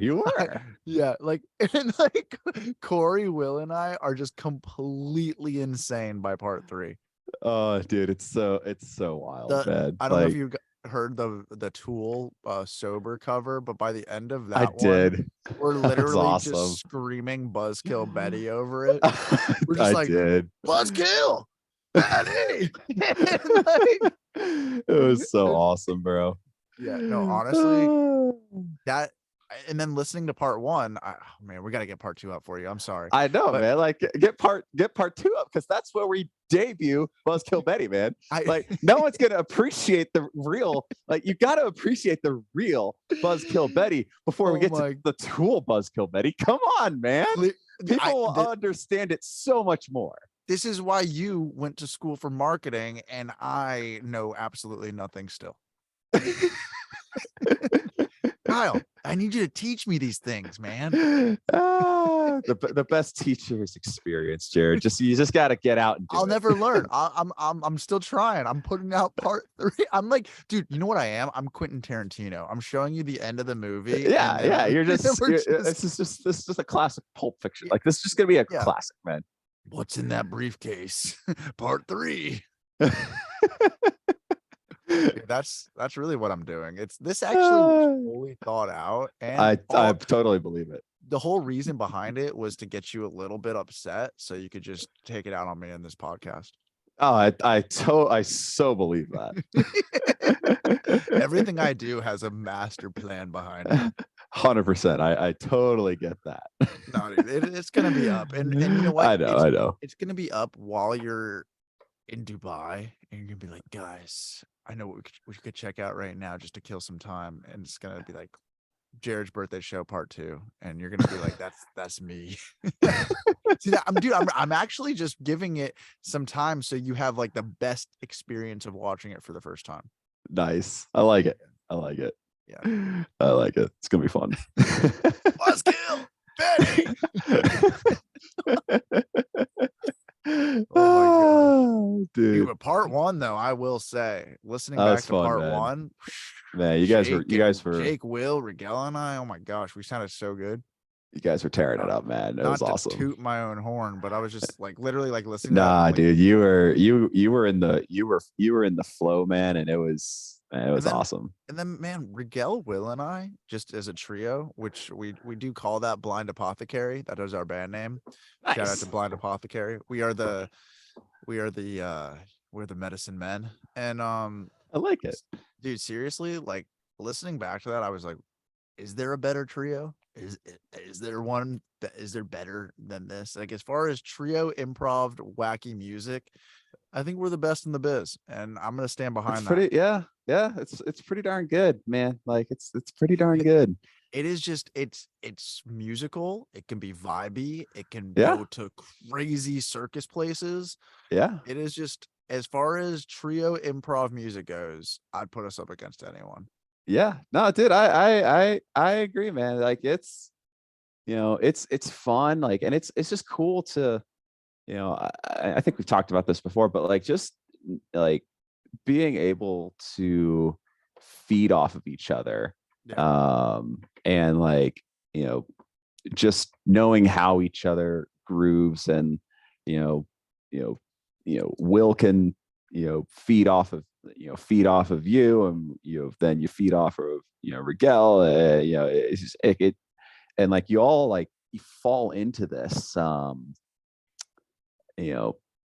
Yeah, like, and like Corey, Will, and I are just completely insane by part 3. Oh, dude, it's so wild, man. I don't know if you heard the Tool sober cover, but by the end of that did. we're literally awesome. just screaming Buzzkill Betty over it. We're just did. Buzzkill Betty. Like, It was so awesome, bro. yeah, no, honestly, that. And then listening to part 1, man, we got to get part 2 up for you. I'm sorry. I know, man. Like get part 2 up, because that's where we debut Buzzkill Betty, man. Like no one's gonna appreciate the real. Like you got to appreciate the real Buzzkill Betty before we get to the Tool Buzzkill Betty. Come on, man. People will understand it so much more. This is why you went to school for marketing, and I know absolutely nothing still. Kyle, I need you to teach me these things, man. That's the best teacher is experience, Jared. You just got to get out and do I'll it. never learn. I'm still trying. I'm putting out part 3. I'm like, dude, you know what I am? I'm Quentin Tarantino. I'm showing you the end of the movie. Yeah, and then yeah. You're we're just this is just a classic Pulp Fiction. Yeah. Like this is just gonna be a Yeah. classic, man. What's in that briefcase? Part 3. Dude, that's really what I'm doing. This actually was fully thought out, and I totally believe it. the whole reason behind it was to get you a little bit upset so you could just take it out on me in this podcast. Oh, I so believe that. Everything I do has a master plan behind it. 100%. I totally get that. No, dude, it's gonna be up, and you know what? I know. It's gonna be up while you're in Dubai, and you're gonna be like, guys, I know what we could check out right now just to kill some time, and it's gonna be like Jared's birthday show part 2, and you're gonna be like, that's me. See that, I'm actually just giving it some time so you have like the best experience of watching it for the first time. Nice. I like it. Yeah. I like it. It's gonna be fun. Let's kill Betty. Oh, dude. But part 1 though, I will say, listening That back was to fun, part man. 1, Man, you guys were Jake, Will, Rigel, and I. Oh my gosh, we sounded so good. you guys were tearing it up, man. It was Not to awesome. toot my own horn, but I was just like literally like listening. to that, Nah, like, dude, you were in the flow, man, and it was awesome. And then, man, Rigel, Will, and I, just as a trio, which we do call that Blind Apothecary. That is our band name. Nice. Shout out to Blind Apothecary. We're the medicine men. And I like it. dude, seriously, like listening back to that, I was like, is there a better trio? Is there one that is there better than this? Like, as far as trio improv wacky music, I think we're the best in the biz, and I'm gonna stand behind It's that. pretty, yeah. It's pretty darn good, man. Like it's pretty darn good. It is just it's musical. It can be vibey. It can Yeah. go to crazy circus places. Yeah. It is just, as far as trio improv music goes, I'd put us up against anyone. Yeah. No, dude, I agree, man. Like it's fun, like, and it's just cool to, I think we've talked about this before, but like just like being able to feed off of each other. Yeah. And like, just knowing how each other grooves, and Will can feed off of you, and then you feed off of Rigel. It's just it and like you all like you fall into this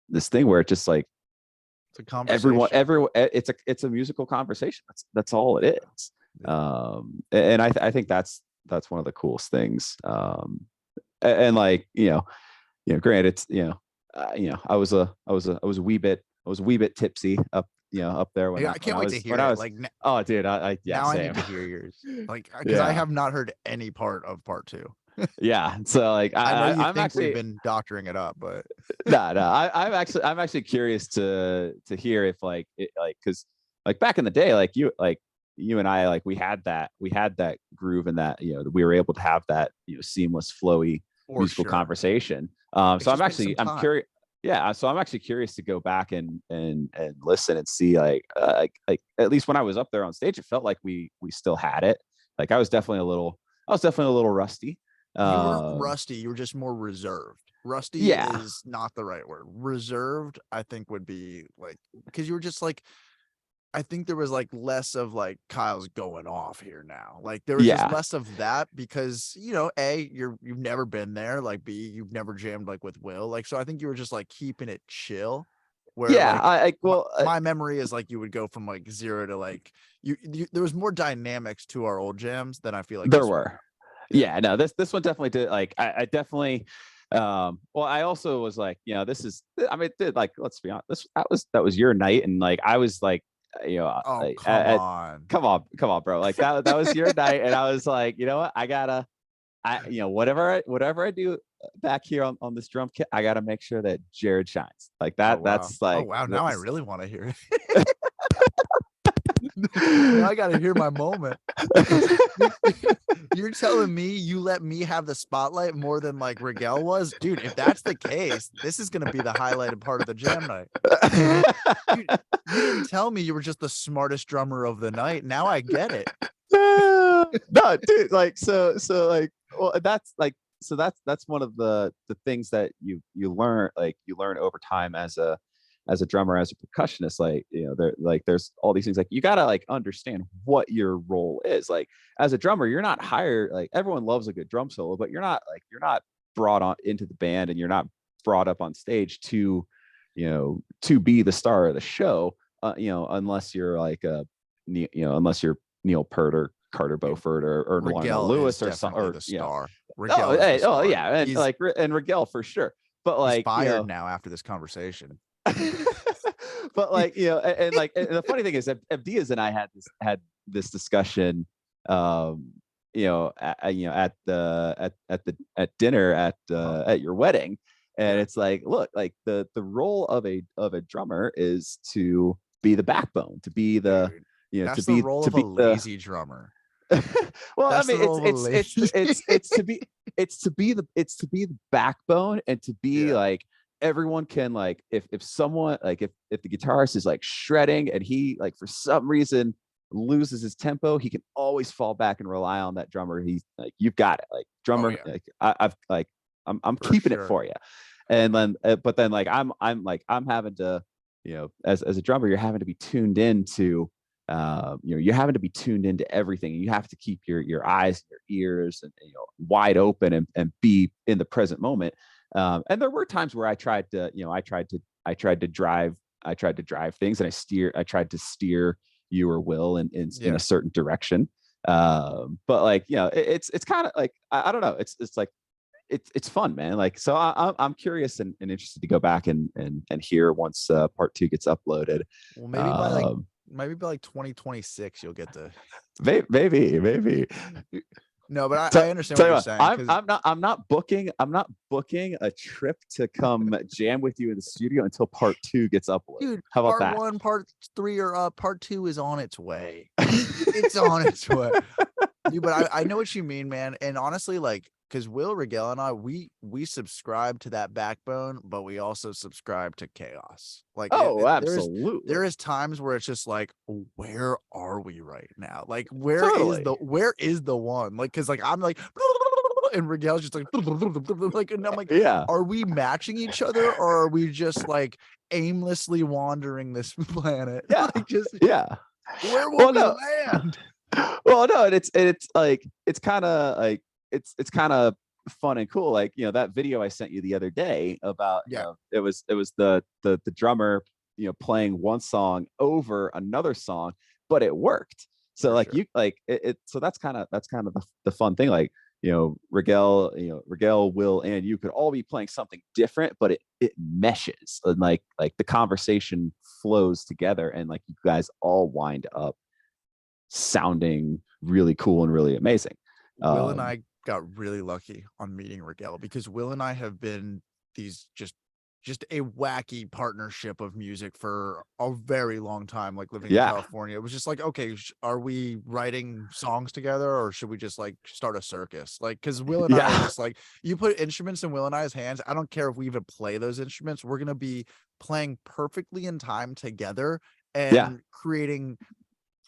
this thing where it just like It's a conversation. everyone it's a musical conversation. That's all it is. And I think that's one of the coolest things. And like granted, it's I was a wee bit tipsy up there when I can't wait to hear I it. was, like oh dude, I now same. I need to hear yours, like, because I Yeah. have not heard any part of part 2. Yeah, so like I know you I'm think actually we've been doctoring it up, but no, I'm actually curious to hear if like because like back in the day, like you and I, like we had that groove, and that we were able to have that seamless flowy for musical sure. conversation. It So just takes some I'm time. curious. Yeah, so I'm actually curious to go back and listen and see like at least when I was up there on stage, it felt like we still had it. Like I was definitely a little rusty. You weren't rusty. You were just more reserved. Rusty Yeah. is not the right word. Reserved, I think, would be like, because you were just like, I think there was like less of like Kyle's going off here now. Like there was Yeah. just less of that because A, you've never been there. Like B, you've never jammed like with Will. Like, so I think you were just like keeping it chill. Where Yeah, like, my memory is like you would go from like 0 to like you there was more dynamics to our old jams than I feel like there this one. were. Yeah, no, this one definitely did. Like I definitely well, I also was like, this is, I mean, it did, like, let's be honest, that was your night, and like I was like, Oh, like, come on. come on, bro, like that was your night, and I was like, you know what, whatever I do back here on this drum kit, I gotta make sure that Jared shines like that. Oh, wow. That's like, oh wow, now I really want to hear it. Now I gotta hear my moment. You're telling me you let me have the spotlight more than like Rigel was? Dude, if that's the case, this is gonna be the highlighted part of the jam night. Dude, you didn't tell me you were just the smartest drummer of the night. Now I get it. No, dude, like like, well, that's like, so that's one of the things that you learn, like you learn over time as a drummer, as a percussionist. Like, there's all these things, like you gotta like understand what your role is. Like as a drummer, you're not hired, like everyone loves a good drum solo, but you're not brought on into the band, and you're not brought up on stage to be the star of the show, unless you're like unless you're Neil Peart or Carter Beaufort or Lionel Rigel Lewis is or some, definitely or the star. Rigel is the oh star. yeah, and He's- like and Rigel for sure. But he's like fired now after this conversation. but like and the funny thing is that Diaz and I had this discussion, at dinner at your wedding, and it's like, look, like the role of a drummer is to be the backbone, to be the Dude, that's to be the role to of be a lazy drummer. well, That's I mean, the role of a it's to be the backbone, and to be like, everyone can, like, if someone, like if the guitarist is like shredding and he like for some reason loses his tempo, he can always fall back and rely on that drummer. He's like, you've got it, like drummer, like I've like I'm keeping it for you. And then but then like I'm having to, as a drummer, you're having to be tuned into you're having to be tuned into everything. You have to keep your eyes, your ears, and wide open, and be in the present moment. And there were times where I tried to drive things, and I tried to steer you or Will in a certain direction. But like, it's kind of like, I don't know. It's like, it's fun, man. Like, so I'm curious and interested to go back and hear once part 2 gets uploaded. Well, maybe by like 2026 you'll get to maybe. No, but I understand what you're saying. I'm not booking a trip to come jam with you in the studio until part 2 gets uploaded. Dude, how about that? Part 1, part 3 are up. Part 2 is on its way. It's on its way. Dude, but I know what you mean, man. And honestly, like, because Will, Rigel, and I, we subscribe to that backbone, but we also subscribe to chaos. Like, absolutely. There is times where it's just like, where are we right now? Like, where is the one? Like, because like I'm like, and Rigel's just like, and I'm like, are we matching each other, or are we just like aimlessly wandering this planet? Like, where will we land? Well, no, and it's like, it's kind of like, it's kind of fun and cool. Like, that video I sent you the other day about, it was the drummer, playing one song over another song, but it worked. So like, you like it, so that's kind of the fun thing. Like, Rigel, Will, and you could all be playing something different, but it meshes, and like the conversation flows together, and like you guys all wind up sounding really cool and really amazing. Will and I got really lucky on meeting Rigel, because Will and I have been these just a wacky partnership of music for a very long time, like living in California. It was just like, okay, are we writing songs together, or should we just like start a circus? Like, because Will and I are just like, you put instruments in Will and I's hands, I don't care if we even play those instruments, we're gonna be playing perfectly in time together and creating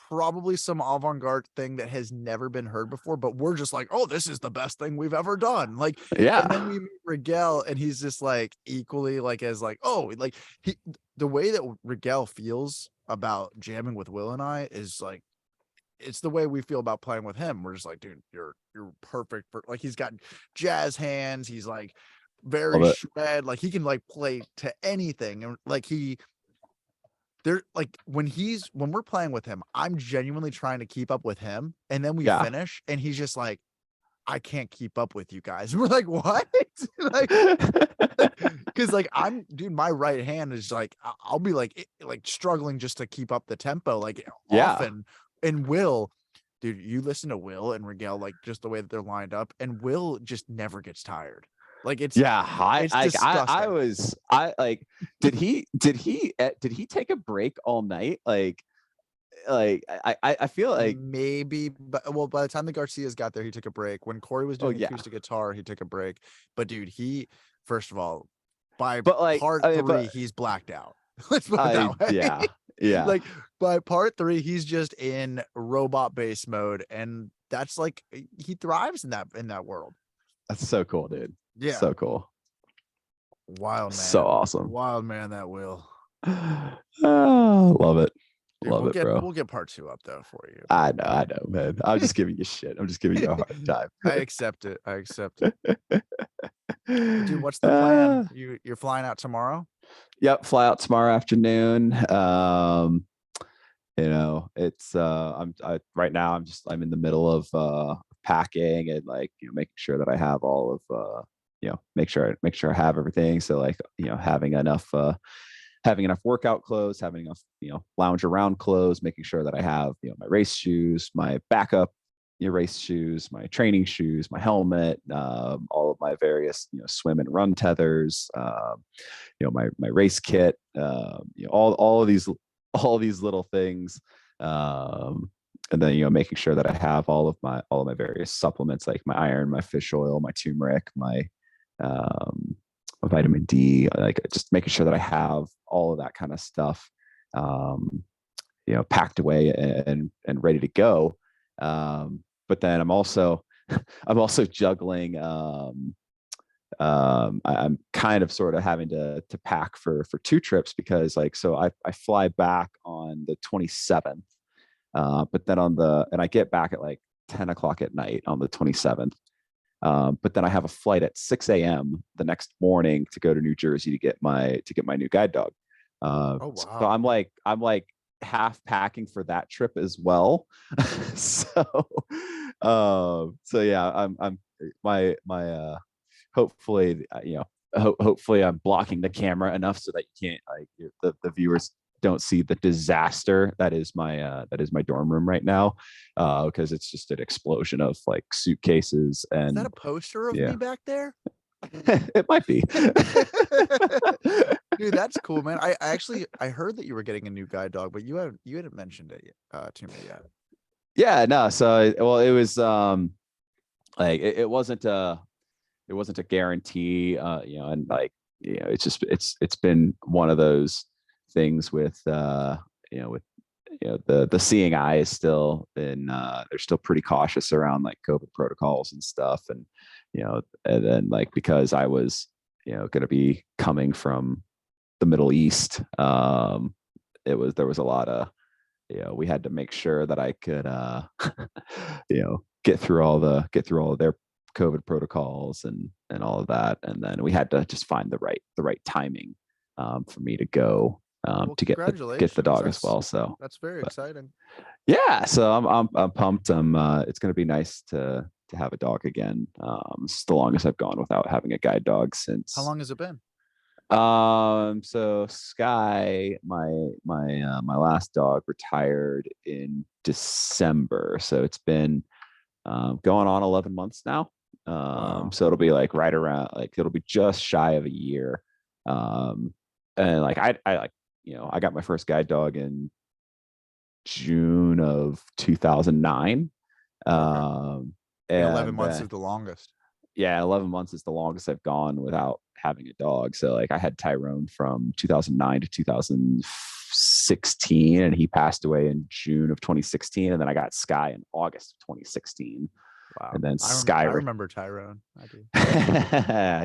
probably some avant-garde thing that has never been heard before, but we're just like, oh, this is the best thing we've ever done. Like, and then we meet Rigel, and he's just like equally like, as like, oh, like the way that Rigel feels about jamming with Will and I is like, it's the way we feel about playing with him. We're just like, dude, you're perfect for, like, he's got jazz hands, he's like very shred, like he can like play to anything, and like they're like, when we're playing with him, I'm genuinely trying to keep up with him, and then we finish and he's just like, I can't keep up with you guys. And we're like, what? Like, because like dude, my right hand is like, I'll be like struggling just to keep up the tempo, like often. And Will, dude, you listen to Will and Rigel, like just the way that they're lined up, and Will just never gets tired. Like, it's I like, did he take a break all night? Like, like I feel like, maybe, but well, by the time the Garcias got there, he took a break. When Corey was oh doing yeah, acoustic guitar, he took a break. But dude, he first of all, by but like, part I mean, 3, but he's blacked out. Let's put it that way. yeah. Like by part 3, he's just in robot bass mode, and that's like he thrives in that world. That's so cool, dude. Yeah, So cool. wild man, So awesome. wild man. That will. Oh, love it. Dude, Love it, bro. we'll get part 2 up though for you. I know, man. I'm just giving you shit. I'm just giving you a hard time. I accept it. I accept it. But dude, what's the plan? You're flying out tomorrow? Yep, fly out tomorrow afternoon. You know, it's right now I'm in the middle of packing and like, you know, making sure that I have all of you know, make sure I have everything. So like, you know, having enough workout clothes, having enough, you know, lounge around clothes, making sure that I have, you know, my race shoes, my backup, your race shoes, my training shoes, my helmet, all of my various, you know, swim and run tethers, you know, my race kit, you know, all of these little things. And then, you know, making sure that I have all of my various supplements, like my iron, my fish oil, my turmeric, my vitamin D, like just making sure that I have all of that kind of stuff, you know, packed away and ready to go. But then I'm also juggling. I'm kind of sort of having to pack for 2 trips because like, so I fly back on the 27th, but then and I get back at like 10 o'clock at night on the 27th. But then I have a flight at 6 a.m. the next morning to go to New Jersey to get my new guide dog. Oh wow. So I'm like half packing for that trip as well. So yeah, I'm my hopefully, you know, hopefully I'm blocking the camera enough so that you can't, like, the viewers don't see the disaster that is my dorm room right now, because it's just an explosion of like suitcases. And is that a poster of me back there? It might be. Dude, that's cool, man. I heard that you were getting a new guide dog, but you hadn't mentioned it to me yet. Yeah, no. So, well, it was like it wasn't a guarantee, you know, and like, you know, it's been one of those things with you know, with, you know, the seeing eye is still they're still pretty cautious around like COVID protocols and stuff. And, you know, and then like, because I was, you know, going to be coming from the Middle East, there was a lot of, you know, we had to make sure that I could you know, get through all of their COVID protocols and all of that. And then we had to just find the right timing for me to go, Well, to get the dog as well. So that's very exciting. yeah, so I'm pumped. It's going to be nice to have a dog again. It's the longest I've gone without having a guide dog since. How long has it been? So Sky, my last dog, retired in December. So it's been going on 11 months now. Wow. So it'll be like right around, like it'll be just shy of a year. And like I like, you know, I got my first guide dog in June of 2009. Okay. And 11 months is the longest. yeah, 11 months is the longest I've gone without having a dog. So like I had Tyrone from 2009 to 2016, and he passed away in June of 2016. And then I got Sky in August of 2016. Wow. And then I remember Tyrone. I do.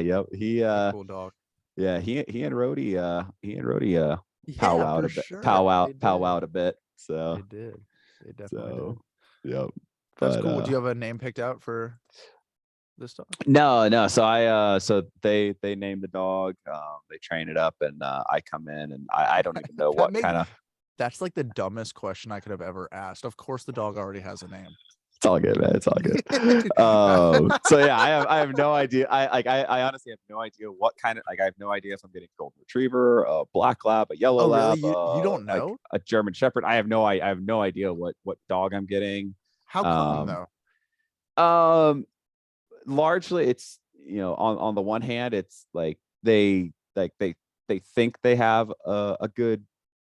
Yep. He cool dog. Yeah, he and Rhodey Yeah, powwowed a bit. So They did. They definitely did. Yep. That's But cool. Do you have a name picked out for this dog? no. So they name the dog, they train it up, and I come in and I don't even know what kind of. That's like the dumbest question I could have ever asked. Of course the dog already has a name. It's all good, man. It's all good. So yeah, I have no idea. I honestly have no idea what kind of, like, I have no idea if I'm getting a golden retriever, a black lab, a yellow lab. Really? You don't know? Like a German Shepherd. I have no idea what dog I'm getting. How come though? Largely it's, you know, on the one hand, it's like they think they have a good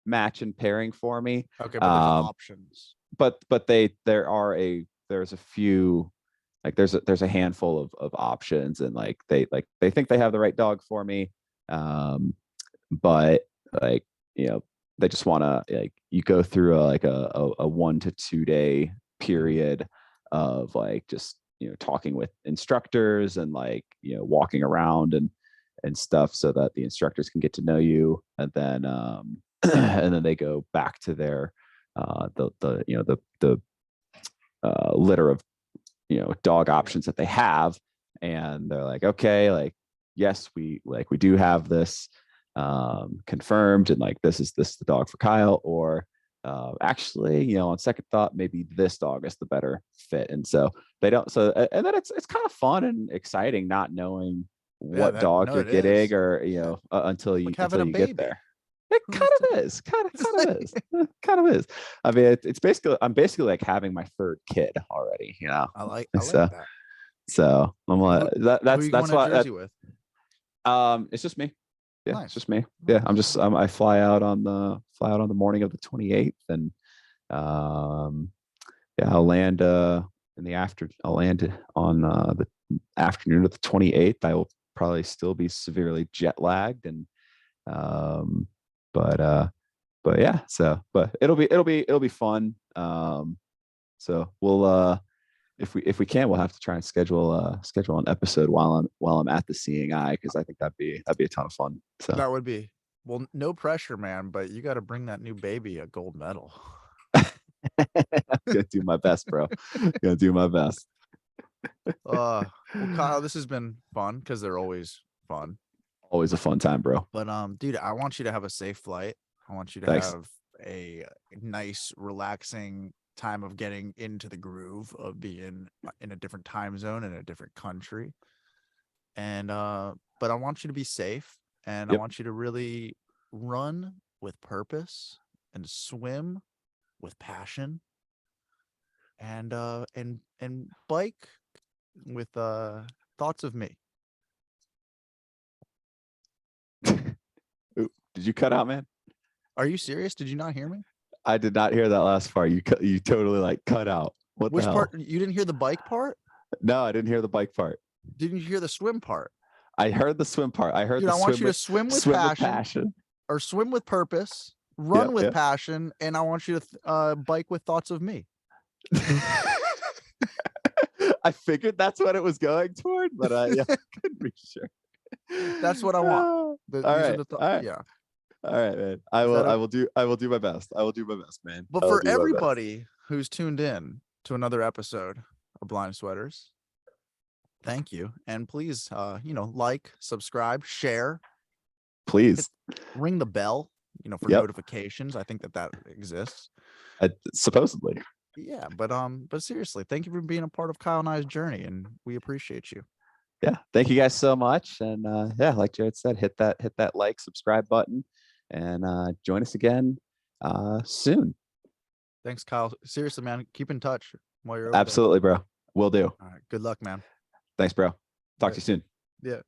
match and pairing for me. Okay, but there's options. But there's a few, like there's a handful of options, and like they think they have the right dog for me. But like, they just want to, like, you go through a 1 to 2 day period of like just talking with instructors and like walking around and stuff, so that the instructors can get to know you, and then and then they go back to their the litter of dog options that they have, and they're like, okay, like, yes, we do have this confirmed, and like this is the dog for Kyle, or actually, on second thought, maybe this dog is the better fit. And so they don't, and then it's kind of fun and exciting not knowing what dog you're getting, or until you get there. It kind of is. Kind of is. I mean, it's basically, I'm basically like having my third kid already, I like so, that. So I'm like, that's why. Jersey with? It's just me. Yeah, Nice. it's just me. Yeah, I fly out on the morning of the 28th, and I'll land I'll land on the afternoon of the 28th. I will probably still be severely jet lagged, and but yeah, but it'll be fun. So we'll if we can, we'll have to try and schedule an episode while I'm at the Seeing Eye, because I think that'd be a ton of fun. So that would be, well, no pressure, man, but you got to bring that new baby a gold medal. I'm gonna do my best, bro. Gonna do my best. Well, Kyle, this has been fun, because they're always fun. Always a fun time, bro. But dude, I want you to have a safe flight. I want you to Thanks. have a nice, relaxing time of getting into the groove of being in a different time zone in a different country. And but I want you to be safe, and I want you to really run with purpose and swim with passion, and bike with thoughts of me. Ooh, did you cut out, man? Are you serious? Did you not hear me? I did not hear that last part. You totally like cut out. What Which the hell? part? You didn't hear the bike part? No, I didn't hear the bike part. Didn't you hear the swim part? I heard the swim part. I heard Dude, the I want you to swim with passion, or swim with purpose, run with passion, and I want you to bike with thoughts of me. I figured that's what it was going toward, but I couldn't be sure. That's what I want. All right. Yeah. All right, man. I will do my best. I will do my best, man. But for everybody who's tuned in to another episode of Blind Sweaters, thank you. And please, like, subscribe, share. Please. Ring the bell, for notifications. I think that exists. Supposedly. Yeah, but seriously, thank you for being a part of Kyle and I's journey, and we appreciate you. Yeah, thank you guys so much. And like Jared said, hit that like, subscribe button, and join us again soon. Thanks, Kyle. Seriously, man, keep in touch while you're over Absolutely, there. Bro. Will do. All right, good luck, man. Thanks, bro. Talk to you soon. Yeah.